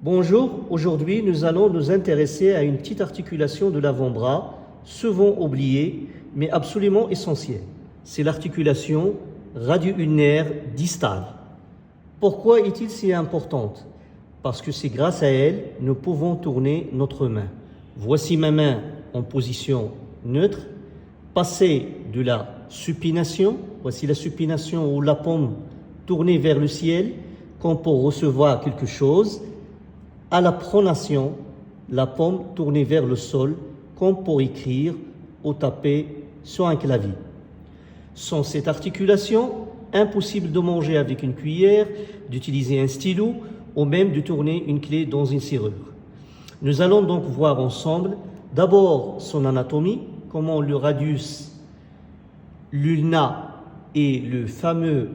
Bonjour, aujourd'hui nous allons nous intéresser à une petite articulation de l'avant-bras, souvent oubliée, mais absolument essentielle. C'est l'articulation radio-ulnaire distale. Pourquoi est-il si importante? Parce que c'est grâce à elle que nous pouvons tourner notre main. Voici ma main en position neutre, passer de la supination, voici la supination où la paume tournée vers le ciel, comme pour recevoir quelque chose, à la pronation, la paume tournée vers le sol, comme pour écrire ou taper sur un clavier. Sans cette articulation, impossible de manger avec une cuillère, d'utiliser un stylo ou même de tourner une clé dans une serrure. Nous allons donc voir ensemble d'abord son anatomie, comment le radius, l'ulna et le fameux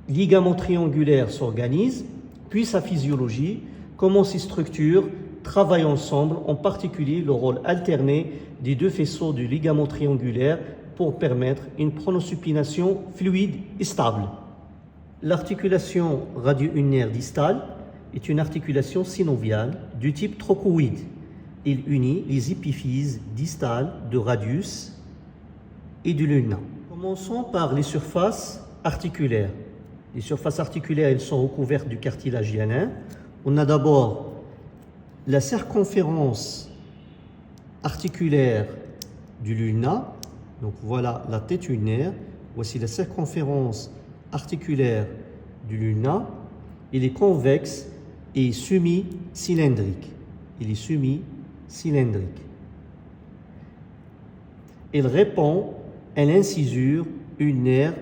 ligament triangulaire s'organisent, puis sa physiologie, comment ces structures travaillent ensemble, en particulier le rôle alterné des deux faisceaux du ligament triangulaire pour permettre une pronosupination fluide et stable. L'articulation radio-ulnaire distale est une articulation synoviale du type trochoïde. Il unit les épiphyses distales de radius et de l'ulna. Commençons par les surfaces articulaires. Les surfaces articulaires, elles sont recouvertes du cartilage hyaline. On a d'abord la circonférence articulaire du lulna. Donc voilà la tête ulnaire. Voici la circonférence articulaire du lulna. Il est convexe et semi-cylindrique. Il est semi-cylindrique. Il répond à l'incisure ulnaire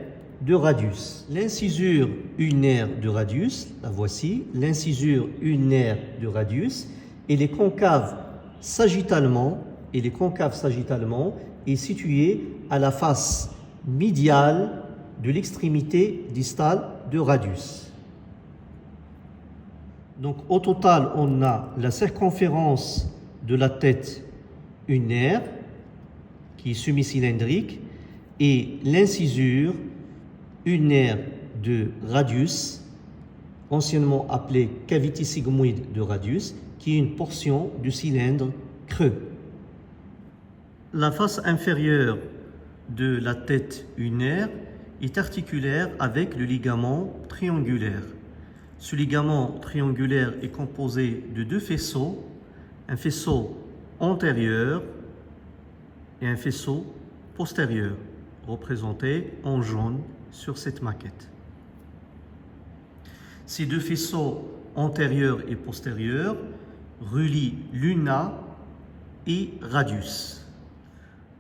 de radius. L'incisure ulnaire de radius, la voici, l'incisure ulnaire de radius, elle est concave sagittalement, est située à la face médiale de l'extrémité distale de radius. Donc au total, on a la circonférence de la tête ulnaire, qui est semi-cylindrique, et l'incisure ulnaire de radius, anciennement appelée cavité sigmoïde de radius, qui est une portion du cylindre creux. La face inférieure de la tête ulnaire est articulaire avec le ligament triangulaire. Ce ligament triangulaire est composé de deux faisceaux, un faisceau antérieur et un faisceau postérieur, représentés en jaune sur cette maquette. Ces deux faisceaux antérieurs et postérieurs relient l'ulna et radius.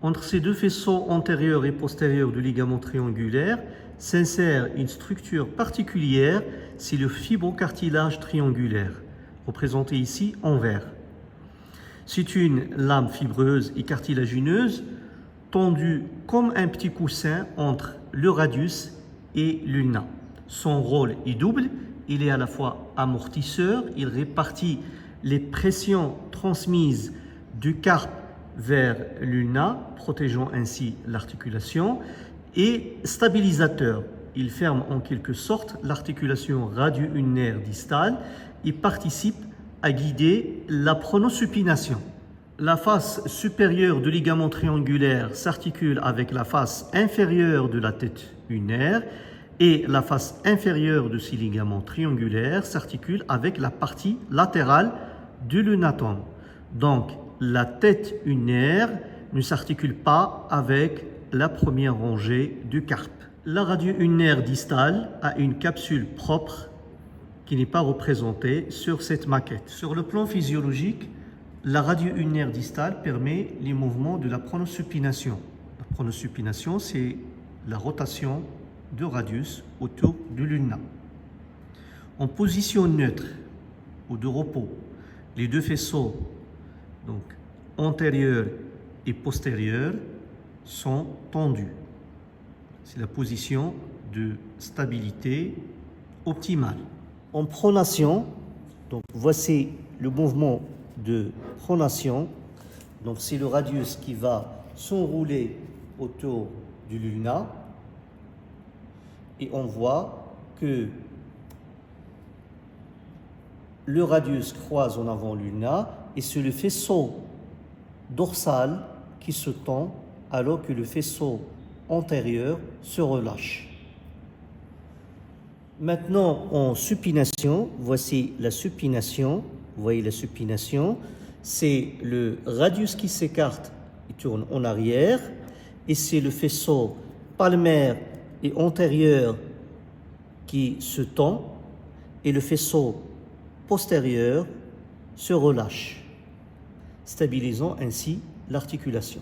Entre ces deux faisceaux antérieurs et postérieurs du ligament triangulaire s'insère une structure particulière, c'est le fibrocartilage triangulaire, représenté ici en vert. C'est une lame fibreuse et cartilagineuse tendue comme un petit coussin entre le radius et l'ulna. Son rôle est double, il est à la fois amortisseur, il répartit les pressions transmises du carpe vers l'ulna, protégeant ainsi l'articulation, et stabilisateur. Il ferme en quelque sorte l'articulation radio-ulnaire distale et participe à guider la pronosupination. La face supérieure du ligament triangulaire s'articule avec la face inférieure de la tête ulnaire et la face inférieure de ces ligaments triangulaires s'articule avec la partie latérale du lunatome. Donc, la tête ulnaire ne s'articule pas avec la première rangée du carpe. La radio-ulnaire distale a une capsule propre qui n'est pas représentée sur cette maquette. Sur le plan physiologique, la radio-ulnaire distale permet les mouvements de la pronosupination. La pronosupination, c'est la rotation de radius autour de l'ulna. En position neutre ou de repos, les deux faisceaux, donc antérieur et postérieur, sont tendus. C'est la position de stabilité optimale. En pronation, donc voici le mouvement de pronation. Donc c'est le radius qui va s'enrouler autour du lulna et on voit que le radius croise en avant l'ulna et c'est le faisceau dorsal qui se tend alors que le faisceau antérieur se relâche. Maintenant, en supination, voici la supination. Vous voyez la supination, c'est le radius qui s'écarte et tourne en arrière, et c'est le faisceau palmaire et antérieur qui se tend, et le faisceau postérieur se relâche, stabilisant ainsi l'articulation.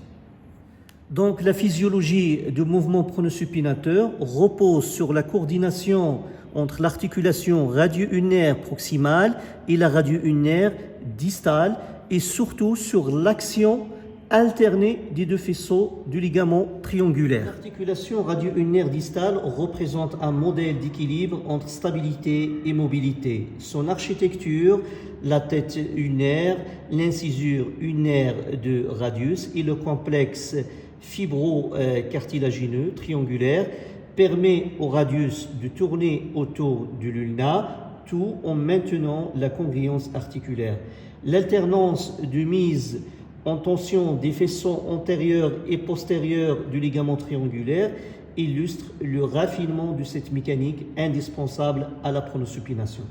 Donc la physiologie du mouvement pronosupinateur repose sur la coordination entre l'articulation radio-ulnaire proximale et la radio-ulnaire distale et surtout sur l'action alternée des deux faisceaux du ligament triangulaire. L'articulation radio-ulnaire distale représente un modèle d'équilibre entre stabilité et mobilité. Son architecture, la tête ulnaire, l'incisure ulnaire de radius et le complexe fibro-cartilagineux triangulaire permet au radius de tourner autour du l'ulna, tout en maintenant la congruence articulaire. L'alternance de mise en tension des faisceaux antérieurs et postérieurs du ligament triangulaire illustre le raffinement de cette mécanique indispensable à la pronosupination.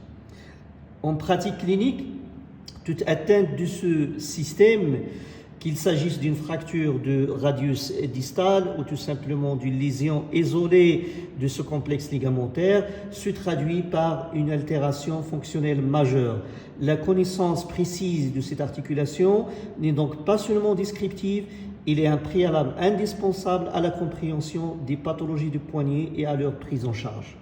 En pratique clinique, toute atteinte de ce système, qu'il s'agisse d'une fracture de radius distal ou tout simplement d'une lésion isolée de ce complexe ligamentaire, se traduit par une altération fonctionnelle majeure. La connaissance précise de cette articulation n'est donc pas seulement descriptive, il est un préalable indispensable à la compréhension des pathologies du poignet et à leur prise en charge.